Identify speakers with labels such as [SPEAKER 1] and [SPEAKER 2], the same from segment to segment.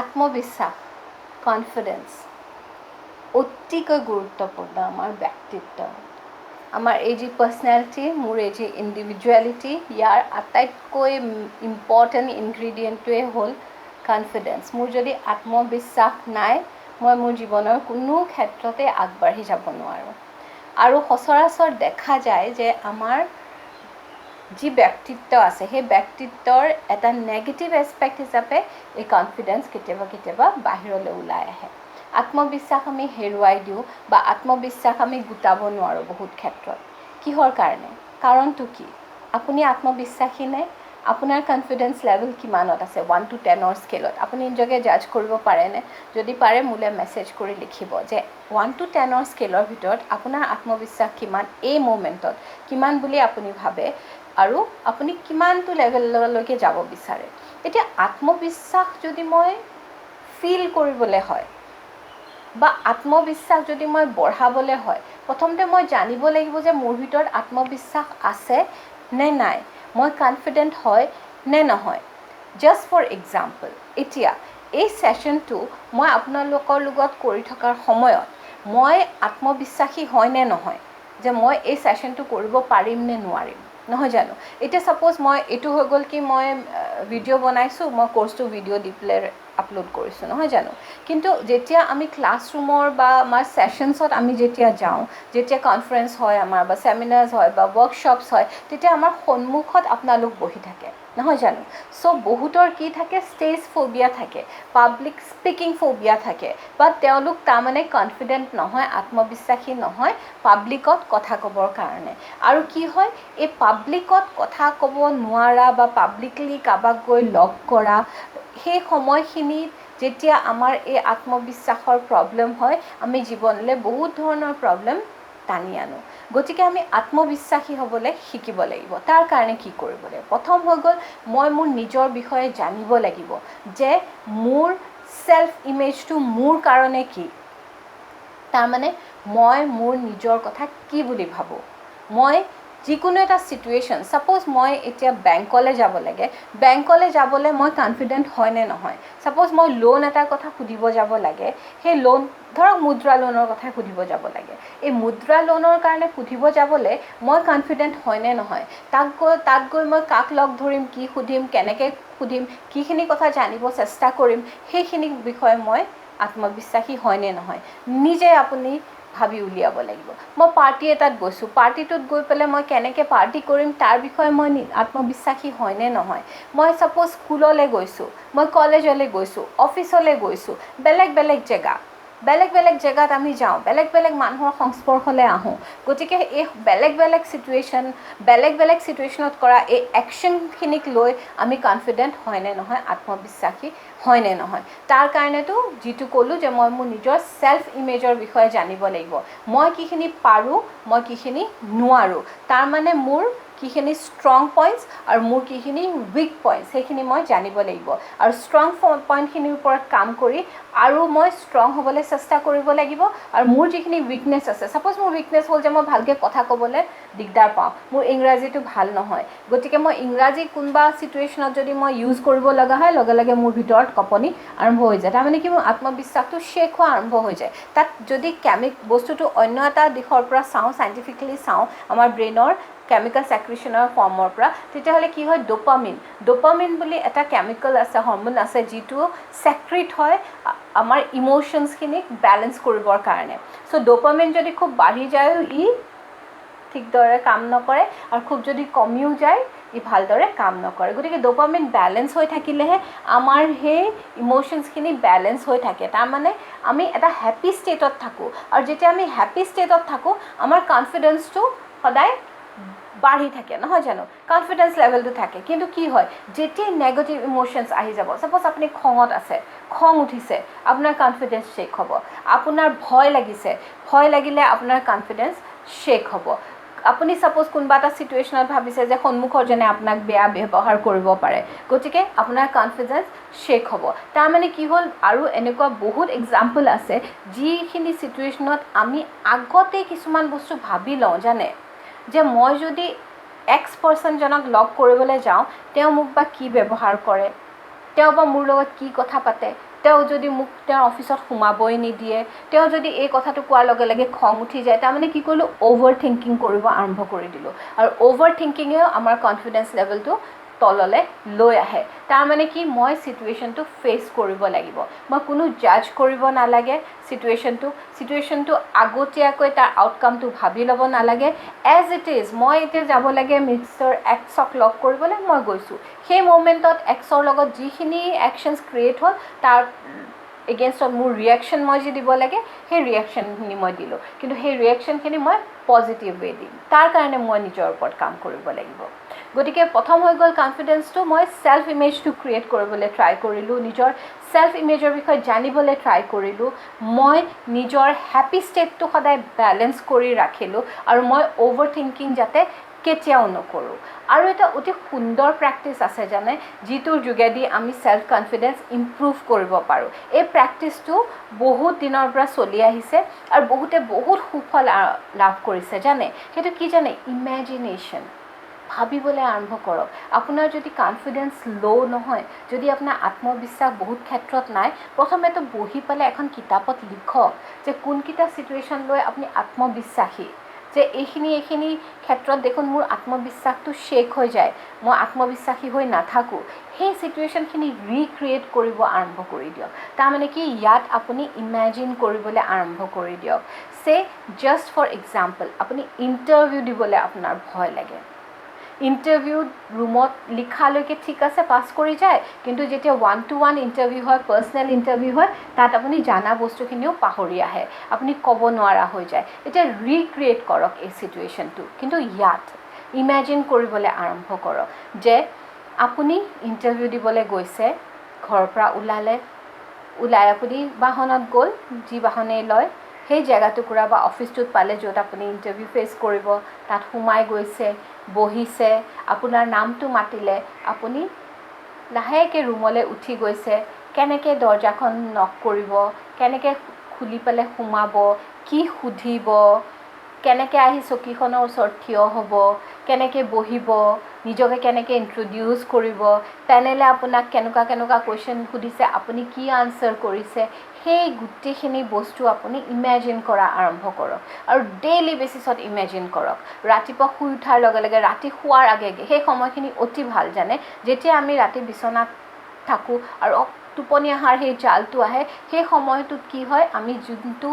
[SPEAKER 1] আত্মবিশ্বাস, কনফিডেন্স অতিকৈ গুৰুত্বপূৰ্ণ আমাৰ ব্যক্তিত্ব, আমাৰ এই যি পাৰ্চনেলিটি, মোৰ এই যি ইণ্ডিভিজুৱেলিটি, ইয়াৰ আটাইতকৈ ইম্পৰ্টেণ্ট ইনগ্ৰিডিয়েণ্টটোৱে হ'ল কনফিডেন্স। মোৰ যদি আত্মবিশ্বাস নাই, মই মোৰ জীৱনৰ কোনো ক্ষেত্ৰতে আগবাঢ়ি যাব নোৱাৰোঁ। আৰু সচৰাচৰ দেখা যায় যে আমাৰ যি ব্যক্তিত্ব আছে, সেই ব্যক্তিত্বৰ এটা নেগেটিভ এছপেক্ট হিচাপে এই কনফিডেন্স কেতিয়াবা কেতিয়াবা বাহিৰলৈ ওলাই আহে। আত্মবিশ্বাস আমি হেৰুৱাই দিওঁ বা আত্মবিশ্বাস আমি গোটাব নোৱাৰোঁ বহুত ক্ষেত্ৰত। কিহৰ কাৰণে? কাৰণটো কি? আপুনি আত্মবিশ্বাসী নে? আপোনাৰ কনফিডেন্স লেভেল কিমানত আছে 1 to 10ৰ স্কেলত? আপুনি নিজকে জাজ কৰিব পাৰেনে? যদি পাৰে মোলৈ মেছেজ কৰি লিখিব যে 1 to 10ৰ স্কেলৰ ভিতৰত আপোনাৰ আত্মবিশ্বাস কিমান, এই মোমেণ্টত কিমান বুলি আপুনি ভাবে আৰু আপুনি কিমানটো লেভেললৈকে যাব বিচাৰে। এতিয়া আত্মবিশ্বাস যদি মই ফিল কৰিবলৈ হয় বা আত্মবিশ্বাস যদি মই বঢ়াবলৈ হয়, প্ৰথমতে মই জানিব লাগিব যে মোৰ ভিতৰত আত্মবিশ্বাস আছে নে নাই, মই কনফিডেণ্ট হয় নে নহয়। জাষ্ট ফৰ এক্সাম্পল, এতিয়া এই ছেশ্যনটো মই আপোনালোকৰ লগত কৰি থকাৰ সময়ত মই আত্মবিশ্বাসী হয় নে নহয় যে মই এই ছেশ্যনটো কৰিব পাৰিম নে নোৱাৰিম, নহয় জানো? এতিয়া ছাপ'জ মই এইটো হৈ গ'ল কি মই ভিডিঅ' বনাইছোঁ, মই কোৰ্চটো ভিডিঅ' দি পেলাই আপলোড কৰিছোঁ, নহয় জানো? কিন্তু যেতিয়া আমি ক্লাছৰুমৰ বা আমাৰ ছেশ্যনছত আমি যেতিয়া যাওঁ, যেতিয়া কনফাৰেঞ্চ হয় আমাৰ বা ছেমিনাৰ্ছ হয় বা ৱৰ্কশ্বপছ হয়, তেতিয়া আমাৰ সন্মুখত আপোনালোক বহি থাকে, নহয় জানো? চ' বহুতৰ কি থাকে, ষ্টেজ ফোবিয়া থাকে, পাব্লিক স্পিকিং ফোবিয়া থাকে, বা তেওঁলোক তাৰমানে কনফিডেণ্ট নহয়, আত্মবিশ্বাসী নহয় পাব্লিকত কথা ক'বৰ কাৰণে। আৰু কি হয়, এই পাব্লিকত কথা ক'ব নোৱাৰা বা পাব্লিকলি কাৰোবাক গৈ লগ কৰা, সেই সময়খিনিত যেতিয়া আমাৰ এই আত্মবিশ্বাসৰ প্ৰব্লেম হয়, আমি জীৱনলৈ বহুত ধৰণৰ প্ৰব্লেম টানি আনো। গতিকে আমি আত্মবিশ্বাসী হ'বলৈ শিকিব লাগিব। তাৰ কাৰণে কি কৰিব লাগিব? প্ৰথম হৈ গ'ল, মই মোৰ নিজৰ বিষয়ে জানিব লাগিব যে মোৰ ছেল্ফ ইমেজটো মোৰ কাৰণে কি। তাৰমানে মই মোৰ নিজৰ কথা কি বুলি ভাবোঁ। মই যিকোনো এটা ছিটুৱেশ্যন, ছাপ'জ মই এতিয়া বেংকলৈ যাব লাগে, বেংকলৈ যাবলৈ মই কনফিডেণ্ট হয় নে নহয়। ছাপ'জ মই লোন এটাৰ কথা সুধিব যাব লাগে, সেই লোন ধৰক মুদ্ৰা লোনৰ কথাই সুধিব যাব লাগে, এই মুদ্ৰা লোনৰ কাৰণে সুধিব যাবলৈ মই কনফিডেণ্ট হয় নে নহয়। তাত গৈ মই কাক লগ ধৰিম, কি সুধিম, কেনেকৈ সুধিম, কিখিনি কথা জানিব চেষ্টা কৰিম, সেইখিনি বিষয়ে মই আত্মবিশ্বাসী হয় নে নহয়, নিজে আপুনি ভাবি উলিয়াব লাগিব। মই পাৰ্টি এটাত গৈছোঁ, পাৰ্টিটোত গৈ পেলাই মই কেনেকৈ পাৰ্টি কৰিম তাৰ বিষয়ে মই আত্মবিশ্বাসী হয় নে নহয়। মই ছাপ'জ স্কুললৈ গৈছোঁ, মই কলেজলৈ গৈছোঁ, অফিচলৈ গৈছোঁ, বেলেগ বেলেগ জেগাত আমি যাওঁ, বেলেগ বেলেগ মানুহৰ সংস্পৰ্শলৈ আহোঁ। গতিকে এই বেলেগ বেলেগ ছিটুৱেশ্যনত কৰা এই একশ্যনখিনিক লৈ আমি কনফিডেণ্ট হয় নে নহয়, আত্মবিশ্বাসী হয় নে নহয়। তাৰ কাৰণেতো যিটো ক'লোঁ যে মই মোৰ নিজৰ ছেল্ফ ইমেজৰ বিষয়ে জানিব লাগিব। মই কিখিনি পাৰোঁ, মই কিখিনি নোৱাৰোঁ, তাৰমানে মোৰ কিখিনি ষ্ট্ৰং পইণ্টছ আৰু মোৰ কিখিনি উইক পইণ্টছ, সেইখিনি মই জানিব লাগিব। আৰু ষ্ট্ৰং পইণ্টখিনিৰ ওপৰত কাম কৰি আৰু মই ষ্ট্ৰং হ'বলৈ চেষ্টা কৰিব লাগিব। আৰু মোৰ যিখিনি উইকনেছ আছে, ছাপ'জ মোৰ উইকনেছ হ'ল যে মই ভালকৈ কথা ক'বলৈ দিগদাৰ পাওঁ, মোৰ ইংৰাজীটো ভাল নহয়, গতিকে মই ইংৰাজী কোনোবা ছিটুৱেশ্যনত যদি মই ইউজ কৰিব লগা হয়, লগে লগে মোৰ ভিতৰত কঁপনি আৰম্ভ হৈ যায়। তাৰমানে কি, মোৰ আত্মবিশ্বাসটো শ্বেক হোৱা আৰম্ভ হৈ যায়। তাত যদি বস্তুটো অন্য এটা দিশৰ পৰা চাওঁ, চাইণ্টিফিকেলি চাওঁ, আমাৰ ব্ৰেইনৰ কেমিকেল ছেক্ৰেশ্যনৰ ফৰ্মৰ পৰা, তেতিয়াহ'লে কি হয়, ডোপামিন বুলি এটা কেমিকেল আছে, হৰম'ন আছে, যিটো ছেক্ৰেট হয় আমাৰ ইম'শ্যনছখিনিক বেলেঞ্চ কৰিবৰ কাৰণে। চ' ডোপামিন যদি খুব বাঢ়ি যায়ও ই ঠিকদৰে কাম নকৰে, আৰু খুব যদি কমিও যায় ই ভালদৰে কাম নকৰে। গতিকে ডোপামিন বেলেঞ্চ হৈ থাকিলেহে আমাৰ সেই ইম'শ্যনছখিনি বেলেঞ্চ হৈ থাকে। তাৰমানে আমি এটা হেপী ষ্টেটত থাকোঁ, আৰু যেতিয়া আমি হেপী ষ্টেটত থাকোঁ আমাৰ কনফিডেন্সটো সদায় বাঢ়ি থাকে, নহয় জানো, কনফিডেন্স লেভেলটো থাকে। কিন্তু কি হয়, যেতিয়া নেগেটিভ ইম'শ্যনছ আহি যাব, ছাপ'জ আপুনি খঙত আছে, খং উঠিছে, আপোনাৰ কনফিডেন্স শ্বেক হ'ব। আপোনাৰ ভয় লাগিলে আপোনাৰ কনফিডেন্স শ্বেক হ'ব। আপুনি ছাপ'জ কোনোবা এটা ছিটুৱেশ্যনত ভাবিছে যে সন্মুখৰজনে আপোনাক বেয়া ব্যৱহাৰ কৰিব পাৰে, গতিকে আপোনাৰ কনফিডেন্স শ্বেক হ'ব। তাৰমানে কি হ'ল, আৰু এনেকুৱা বহুত এক্সাম্পল আছে যিখিনি ছিটুৱেশ্যনত আমি আগতেই কিছুমান বস্তু ভাবি লওঁ জানে, যে মই যদি এক্স পাৰ্চনজনক লগ কৰিবলৈ যাওঁ, তেওঁ মোক বা কি ব্যৱহাৰ কৰে, তেওঁ বা মোৰ লগত কি কথা পাতে, তেওঁ যদি মোক তেওঁৰ অফিচত সোমাবই নিদিয়ে, তেওঁ যদি এই কথাটো কোৱাৰ লগে লগে খং উঠি যায়, তাৰমানে কি কৰিলোঁ, অ'ভাৰ থিংকিং কৰিব আৰম্ভ কৰি দিলোঁ। আৰু অ'ভাৰ থিংকিঙেও আমাৰ কনফিডেন্স লেভেলটো তললৈ লৈ আহে। তাৰমানে কি, মই চিটুৱেশ্যনটো ফেচ কৰিব লাগিব, মই কোনো জাজ কৰিব নালাগে চিটুৱেশ্যনটো আগতীয়াকৈ তাৰ আউটকামটো ভাবি ল'ব নালাগে। এজ ইট ইজ, মই এতিয়া যাব লাগে মিষ্টাৰ এক্সক লগ কৰিবলৈ, মই গৈছোঁ। সেই মমেণ্টত এক্সৰ লগত যিখিনি একশ্যনছ ক্ৰিয়েট হ'ল, তাৰ এগেইনষ্টত মোৰ ৰিয়েকশ্যন মই যি দিব লাগে, সেই ৰিয়েকশ্যনখিনি মই দিলোঁ। কিন্তু সেই ৰিয়েকশ্যনখিনি মই পজিটিভ ৱে দিম, তাৰ কাৰণে মই নিজৰ ওপৰত কাম কৰিব লাগিব। গতিকে প্ৰথম হৈ গ'ল কনফিডেন্সটো, মই ছেল্ফ ইমেজটো ক্ৰিয়েট কৰিবলৈ ট্ৰাই কৰিলোঁ, নিজৰ ছেল্ফ ইমেজৰ বিষয়ে জানিবলৈ ট্ৰাই কৰিলোঁ, মই নিজৰ হেপী ষ্টেটটো সদায় বেলেঞ্চ কৰি ৰাখিলোঁ, আৰু মই অ'ভাৰ থিংকিং যাতে কেতিয়াও নকৰোঁ। আৰু এটা অতি সুন্দৰ প্ৰেক্টিছ আছে জানে, যিটোৰ যোগেদি আমি ছেল্ফ কনফিডেন্স ইম্প্ৰুভ কৰিব পাৰোঁ। এই প্ৰেক্টিছটো বহুত দিনৰ পৰা চলি আহিছে আৰু বহুতে বহুত সুফল লাভ কৰিছে জানে। সেইটো কি জানে, ইমেজিনেশ্যন। ভাবিবলৈ আৰম্ভ কৰক। আপোনাৰ যদি কনফিডেন্স ল' নহয়, যদি আপোনাৰ আত্মবিশ্বাস বহুত ক্ষেত্ৰত নাই, প্ৰথমেতো বহি পেলাই এখন কিতাপত লিখক যে কোনকেইটা চিটুৱেশ্যন লৈ আপুনি আত্মবিশ্বাসী, যে এইখিনি ক্ষেত্ৰত দেখোন মোৰ আত্মবিশ্বাসটো শেক হৈ যায়, মই আত্মবিশ্বাসী হৈ নাথাকোঁ। সেই চিটুৱেশ্যনখিনি ৰিক্ৰিয়েট কৰিব আৰম্ভ কৰি দিয়ক। তাৰমানে কি, ইয়াত আপুনি ইমেজিন কৰিবলৈ আৰম্ভ কৰি দিয়ক। জাষ্ট ফৰ এক্সাম্পল, আপুনি ইণ্টাৰভিউ দিবলৈ আপোনাৰ ভয় লাগে, ইণ্টাৰভিউ ৰুমত লিখালৈকে ঠিক আছে, পাছ কৰি যায়, কিন্তু যেতিয়া 1-to-1 ইণ্টাৰভিউ হয়, পাৰ্চনেল ইণ্টাৰভিউ হয়, তাত আপুনি জানা বস্তুখিনিও পাহৰি আহে, আপুনি ক'ব নোৱাৰা হৈ যায়। এতিয়া ৰিক্ৰিয়েট কৰক এই চিটুৱেশ্যনটো, কিন্তু ইয়াত ইমেজিন কৰিবলৈ আৰম্ভ কৰক যে আপুনি ইণ্টাৰভিউ দিবলৈ গৈছে, ঘৰৰ পৰা ওলাই আপুনি বাহনত গ'ল, যি বাহনেই লয়, সেই জেগাটুকুৰা বা অফিচটোত পালে য'ত আপুনি ইণ্টাৰভিউ ফেচ কৰিব, তাত সোমাই গৈছে, বহিছে, আপোনাৰ নামটো মাতিলে, আপুনি লাহেকৈ ৰুমলৈ উঠি গৈছে, কেনেকৈ দৰ্জাখন নক কৰিব, কেনেকৈ খুলি পেলাই সোমাব, কি সুধিব, কেনেকৈ আহি চকীখনৰ ওচৰত থিয় হ'ব, কেনেকৈ বহিব, নিজকে কেনেকৈ ইণ্ট্ৰডিউচ কৰিব, পেনেলে আপোনাক কেনেকুৱা কুৱেশ্যন সুধিছে, আপুনি কি আনচাৰ কৰিছে, সেই গোটেইখিনি বস্তু আপুনি ইমেজিন কৰা আৰম্ভ কৰক। আৰু ডেইলি বেচিছত ইমেজিন কৰক। ৰাতিপুৱা শুই উঠাৰ লগে লগে, ৰাতি শোৱাৰ আগে সেই সময়খিনি অতি ভাল জানে, যেতিয়া আমি ৰাতি বিচনাত থাকোঁ আৰু টোপনি অহাৰ সেই জালটো আহে, সেই সময়টোত কি হয়, আমি যোনটো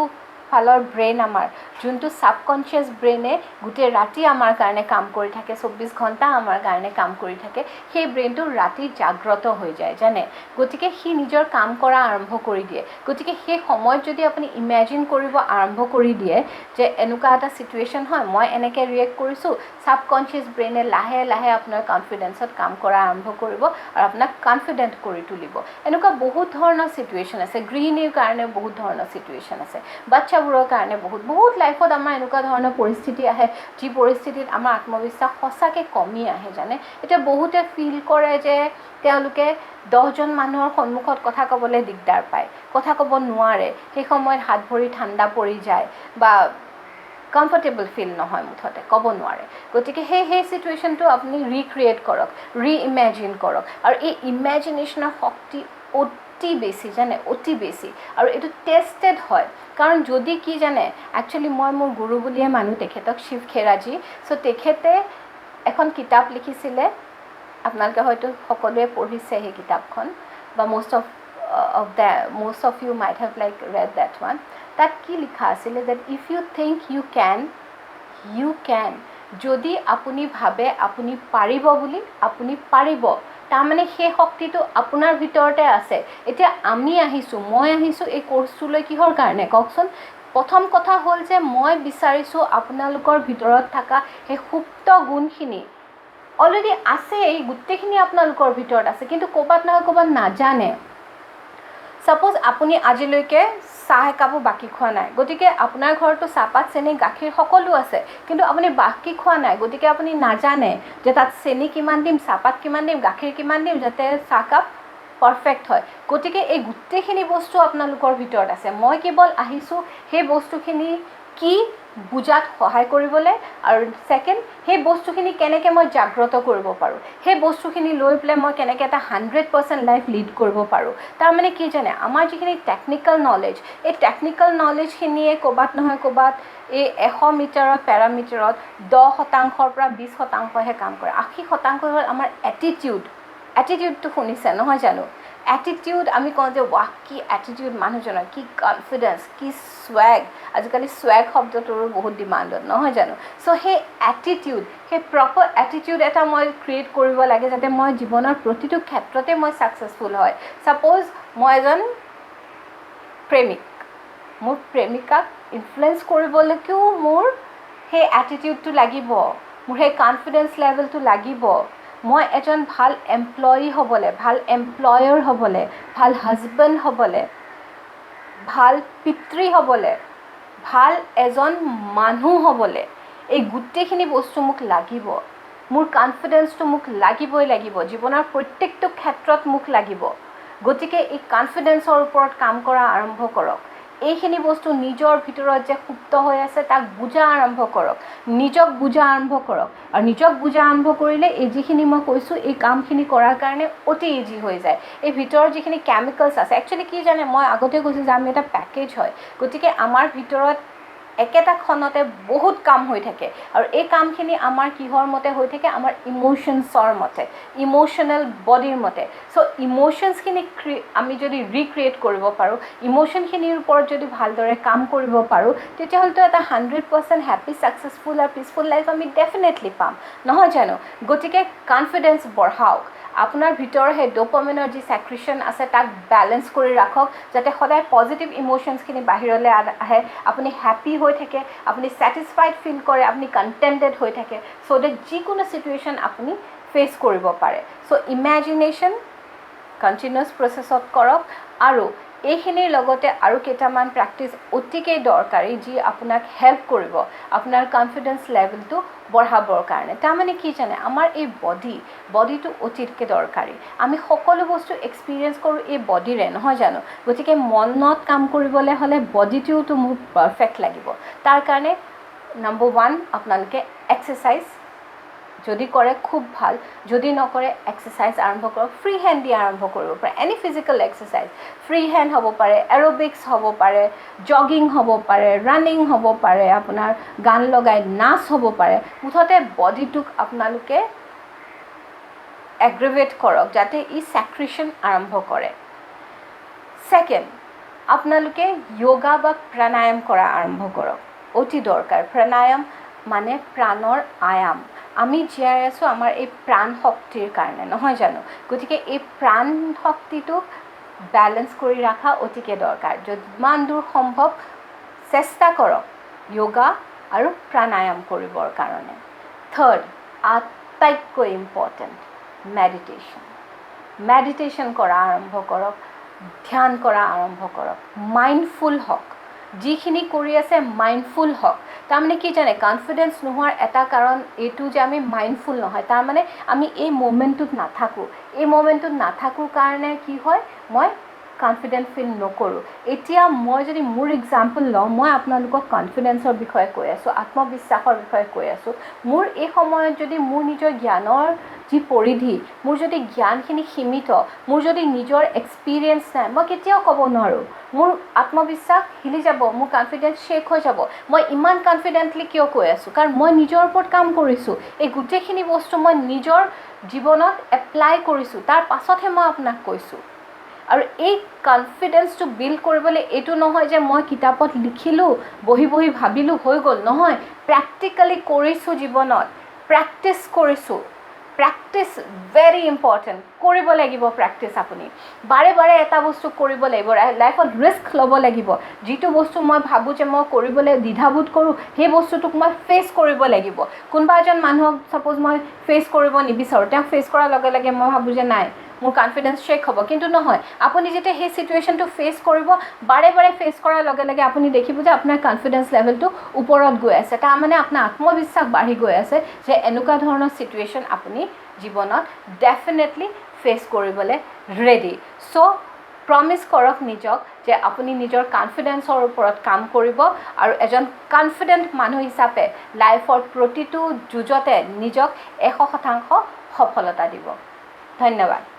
[SPEAKER 1] ফালৰ ব্ৰেইন, আমাৰ যোনটো ছাবকনচিয়াছ ব্ৰেইনে গোটেই ৰাতি আমাৰ কাৰণে কাম কৰি থাকে, 24 ঘণ্টা আমাৰ কাৰণে কাম কৰি থাকে, সেই ব্ৰেইনটো ৰাতি জাগ্ৰত হৈ যায় জানে। গতিকে সি নিজৰ কাম কৰা আৰম্ভ কৰি দিয়ে। গতিকে সেই সময়ত যদি আপুনি ইমেজিন কৰিব আৰম্ভ কৰি দিয়ে যে এনেকুৱা এটা চিটুৱেশ্যন হয়, মই এনেকৈ ৰিয়েক্ট কৰিছোঁ, ছাবকনচিয়াছ ব্ৰেইনে লাহে লাহে আপোনাৰ কনফিডেন্সত কাম কৰা আৰম্ভ কৰিব আৰু আপোনাক কনফিডেণ্ট কৰি তুলিব। এনেকুৱা বহুত ধৰণৰ চিটুৱেশ্যন আছে, গৃহিণীৰ কাৰণে বহুত ধৰণৰ চিটুৱেশ্যন আছে, বাচ্চাবোৰৰ কাৰণে বহুত লাইফত আমাৰ এনেকুৱা ধৰণৰ পৰিস্থিতি আহে, যি পৰিস্থিতিত আমাৰ আত্মবিশ্বাস সঁচাকৈ কমি আহে জানে। এতিয়া বহুতে ফিল কৰে যে তেওঁলোকে 10জন মানুহৰ সন্মুখত কথা ক'বলৈ দিগদাৰ পায়, কথা ক'ব নোৱাৰে, সেই সময়ত হাত ভৰি ঠাণ্ডা পৰি যায় বা কমফৰ্টেবল ফিল নহয়, মুঠতে ক'ব নোৱাৰে। গতিকে সেই চিটুৱেশ্যনটো আপুনি ৰিক্ৰিয়েট কৰক, ৰিইমেজিন কৰক। আৰু এই ইমেজিনেশ্যনৰ শক্তি অতি বেছি জানে, অতি বেছি। আৰু এইটো টেষ্টেড হয়, কাৰণ যদি কি জানে, একচুৱেলি মই মোৰ গুৰু বুলিয়ে মানুহ তেখেতক, শিৱ খেৰাজী। চ' তেখেতে এখন কিতাপ লিখিছিলে, আপোনালোকে হয়তো সকলোৱে পঢ়িছে সেই কিতাপখন, বা most of you might have like read that one. তাত কি লিখা আছিলে, that if you think you can, যদি আপুনি ভাবে আপুনি পাৰিব বুলি, আপুনি পাৰিব। তাৰমানে সেই শক্তিটো আপোনাৰ ভিতৰতে আছে। এতিয়া মই আহিছোঁ এই কোৰ্চটোলৈ কিহৰ কাৰণে কওকচোন। প্ৰথম কথা হ'ল যে মই বিচাৰিছোঁ আপোনালোকৰ ভিতৰত থকা সেই সুপ্ত গুণখিনি অলৰেডি আছে, এই গোটেইখিনি আপোনালোকৰ ভিতৰত আছে, কিন্তু ক'ৰবাত নহয় ক'ৰবাত নাজানে। ছাপ'জ আপুনি আজিলৈকে চাহ একাপো বাকী খোৱা নাই, গতিকে আপোনাৰ ঘৰতো চাহপাত, চেনি, গাখীৰ সকলো আছে, কিন্তু আপুনি বাকী খোৱা নাই, গতিকে আপুনি নাজানে যে তাত চেনি কিমান দিম, চাহপাত কিমান দিম, গাখীৰ কিমান দিম, যাতে চাহকাপ পাৰফেক্ট হয়। গতিকে এই গোটেইখিনি বস্তু আপোনালোকৰ ভিতৰত আছে, মই কেৱল আহিছোঁ সেই বস্তুখিনি কি বুজাত সহায় কৰিবলৈ আৰু সেকেন্ড সেই বস্তুখিনি কেনেকৈ মই জাগ্ৰত কৰিব পাৰোঁ সেই বস্তুখিনি লৈ পেলাই মই কেনেকৈ এটা 100% লাইফ লিড কৰিব পাৰোঁ তাৰ মানে কি জানে আমাৰ যিখিনি টেকনিক্যাল নলেজ এই টেকনিক্যাল নলেজখিনিয়ে ক'বাত নহয় ক'বাত এই 100 মিটাৰত পেৰামিটাৰত 10%ৰ পৰা 20%হে কাম কৰে 80% হ'ল আমাৰ এটিটিউডটো শুনিছে নহয় জানো এটিটিউড আমি কওঁ যে ৱাহ কি এটিটিউড মানুহজনৰ কি কনফিডেন্স কি স্ৱেগ আজিকালি স্ৱেগ শব্দটোৰো বহুত ডিমাণ্ডত নহয় জানো সো সেই এটিটিউড সেই প্ৰপাৰ এটিটিউড এটা মই ক্ৰিয়েট কৰিব লাগে যাতে মই জীৱনৰ প্ৰতিটো ক্ষেত্ৰতে মই ছাকচেছফুল হয় সাপোজ মই এজন প্ৰেমিক মোৰ প্ৰেমিকাক ইনফ্লুৱেঞ্চ কৰিবলৈকেও মোৰ সেই এটিটিউডটো লাগিব মোৰ সেই কনফিডেন্স লেভেলটো লাগিব মই এজন ভাল এমপ্লয়ি হ'বলৈ ভাল এমপ্লয়াৰ হ'বলৈ ভাল হাজবেণ্ড হ'বলৈ ভাল পিতৃ হ'বলৈ ভাল এজন মানুহ হ'বলৈ এই গোটেইখিনি বস্তু মোক লাগিব মোৰ কনফিডেন্সটো মোক লাগিবই লাগিব জীৱনৰ প্ৰত্যেকটো ক্ষেত্ৰত মোক লাগিব গতিকে এই কনফিডেন্সৰ ওপৰত কাম কৰা আৰম্ভ কৰক এইখিনি বস্তু নিজৰ ভিতৰত যে সুপ্ত হৈ আছে তাক বুজা আৰম্ভ কৰক নিজক বুজা আৰম্ভ কৰক আৰু নিজক বুজা আৰম্ভ কৰিলে এই যিখিনি মই কৈছোঁ এই কামখিনি কৰাৰ কাৰণে অতি ইজি হৈ যায় এই ভিতৰৰ যিখিনি কেমিকেলছ আছে একচুৱেলি কি জানে মই আগতে কৈছোঁ যে আমি এটা পেকেজ হয় গতিকে আমাৰ ভিতৰত একেটা ক্ষণতে বহুত কাম হৈ থাকে আৰু এই কামখিনি আমাৰ কিহৰ মতে হৈ থাকে আমাৰ ইমোশনছৰ মতে ইমোশনেল বডিৰ মতে সো ইমোশনছখিনি আমি যদি ৰিক্ৰিয়েট কৰিব পাৰোঁ ইমোশনখিনিৰ ওপৰত যদি ভালদৰে কাম কৰিব পাৰোঁ তেতিয়াহ'লেতো এটা 100% হেপী ছাকচেছফুল আৰু পিছফুল লাইফ আমি ডেফিনেটলি পাম নহয় জানো গতিকে কনফিডেন্স বঢ়াওক আপোনাৰ ভিতৰৰ সেই ডোপামিনৰ যি সেক্ৰেশ্যন আছে তাক বেলেন্স কৰি ৰাখক যাতে সদায় পজিটিভ ইমোশনছখিনি বাহিৰলৈ আহে আপুনি হ্যাপি হৈ থাকে আপুনি স্যাটিসফাইড ফিল কৰে আপুনি কন্টেন্টেড হৈ থাকে সো দ্যাট যিকোনো সিচুৱেশ্যন আপুনি ফেচ কৰিব পাৰে সো ইমেজিনেশ্যন কণ্টিনিউয়াছ প্ৰচেছত কৰক আৰু এইখিনিৰ লগতে আৰু কেইটামান প্ৰেক্টিছ অতিকৈ দৰকাৰী যি আপোনাক হেল্প কৰিব আপোনাৰ কনফিডেন্স লেভেলটো বঢ়াবৰ কাৰণে তাৰমানে কি জানে আমাৰ এই বডিটো অতিকৈ দৰকাৰী আমি সকলো বস্তু এক্সপিৰিয়েঞ্চ কৰোঁ এই বডিৰে নহয় জানো গতিকে মনত কাম কৰিবলৈ হ'লে বডিটোতো মোৰ পাৰফেক্ট লাগিব তাৰ কাৰণে নম্বৰ 1 আপোনালোকে এক্সাৰচাইজ যদি কৰে খুব ভাল যদি নকৰে এক্সাৰচাইজ আৰম্ভ কৰক ফ্ৰী হেণ্ড দি আৰম্ভ কৰিব পাৰে any physical exercise free hand হ'ব পাৰে এৰোবিক্স হ'ব পাৰে জগিং হ'ব পাৰে ৰানিং হ'ব পাৰে আপোনাৰ গান লগাই নাচ হ'ব পাৰে মুঠতে বডিটোক আপোনালোকে এগ্ৰিভেট কৰক যাতে ই সেক্ৰেশ্যন আৰম্ভ কৰে সেকেন্ড আপোনালোকে যোগা বা প্ৰাণায়াম কৰা আৰম্ভ কৰক অতি দৰকাৰ প্ৰাণায়াম মানে প্ৰাণৰ আয়াম আমি জীয়াই আছোঁ আমাৰ এই প্ৰাণ শক্তিৰ কাৰণে নহয় জানো গতিকে এই প্ৰাণ শক্তিটোক বেলেন্স কৰি ৰাখা অতিকৈ দৰকাৰ যিমান দূৰ সম্ভৱ চেষ্টা কৰক যোগা আৰু প্ৰাণায়াম কৰিবৰ কাৰণে থাৰ্ড আটাইতকৈ ইম্পৰ্টেণ্ট মেডিটেশ্যন কৰা আৰম্ভ কৰক ধ্যান কৰা আৰম্ভ কৰক মাইণ্ডফুল হওক যিখিনি কৰি আছে মাইণ্ডফুল হওক তাৰমানে কি জানে কনফিডেন্স নোহোৱাৰ এটা কাৰণ এইটো যে আমি মাইণ্ডফুল নহয় তাৰমানে আমি এই মোমেণ্টটোত নাথাকোঁ কাৰণে কি হয় মই কনফিডেন্ট ফিল নকৰোঁ এতিয়া মই যদি মোৰ এক্সাম্পল লওঁ মই আপোনালোকক কনফিডেন্সৰ বিষয়ে কৈ আছোঁ আত্মবিশ্বাসৰ বিষয়ে কৈ আছোঁ মোৰ এই সময়ত যদি মোৰ নিজৰ জ্ঞানৰ যি পৰিধি মোৰ যদি জ্ঞানখিনি সীমিত মোৰ যদি নিজৰ এক্সপিৰিয়েঞ্চ নাই মই কেতিয়াও ক'ব নোৱাৰোঁ মোৰ আত্মবিশ্বাস হিলি যাব মোৰ কনফিডেন্স শেক হৈ যাব মই ইমান কনফিডেণ্টলি কিয় কৈ আছোঁ কাৰণ মই নিজৰ ওপৰত কাম কৰিছোঁ এই গোটেইখিনি বস্তু মই নিজৰ জীৱনত এপ্লাই কৰিছোঁ তাৰ পাছতহে মই আপোনাক কৈছোঁ আৰু এই কনফিডেন্সটো বিল্ড কৰিবলৈ এইটো নহয় যে মই কিতাপত লিখিলোঁ বহি ভাবিলোঁ হৈ গ'ল নহয় প্ৰেক্টিকেলি কৰিছোঁ জীৱনত প্ৰেক্টিছ কৰিছোঁ প্ৰেক্টিছ ভেৰি ইম্পৰ্টেণ্ট কৰিব লাগিব প্ৰেক্টিছ আপুনি বাৰে এটা বস্তু কৰিব লাগিব লাইফত ৰিস্ক ল'ব লাগিব যিটো বস্তু মই ভাবোঁ যে মই কৰিবলৈ দ্বিধাবোধ কৰোঁ সেই বস্তুটোক মই ফেচ কৰিব লাগিব কোনোবা এজন মানুহক ছাপ'জ মই ফেচ কৰিব নিবিচাৰোঁ তেওঁক ফেচ কৰাৰ লগে লগে মই ভাবোঁ যে নাই মোৰ কনফিডেন্স শেক হ'ব কিন্তু নহয় আপুনি যেতিয়া সেই সিচুৱেশ্যনটো ফেচ কৰিব বাৰে ফেচ কৰাৰ লগে লগে আপুনি দেখিব যে আপোনাৰ কনফিডেন্স লেভেলটো ওপৰত গৈ আছে তাৰমানে আপোনাৰ আত্মবিশ্বাস বাঢ়ি গৈ আছে যে এনেকুৱা ধৰণৰ সিচুৱেশ্যন আপুনি জীৱনত ডেফিনেটলি ফেচ কৰিবলৈ ৰেডি চ' প্ৰমিছ কৰক নিজক যে আপুনি নিজৰ কনফিডেন্সৰ ওপৰত কাম কৰিব আৰু এজন কনফিডেণ্ট মানুহ হিচাপে লাইফৰ প্ৰতিটো যুঁজতে নিজক 100% সফলতা দিব। ধন্যবাদ।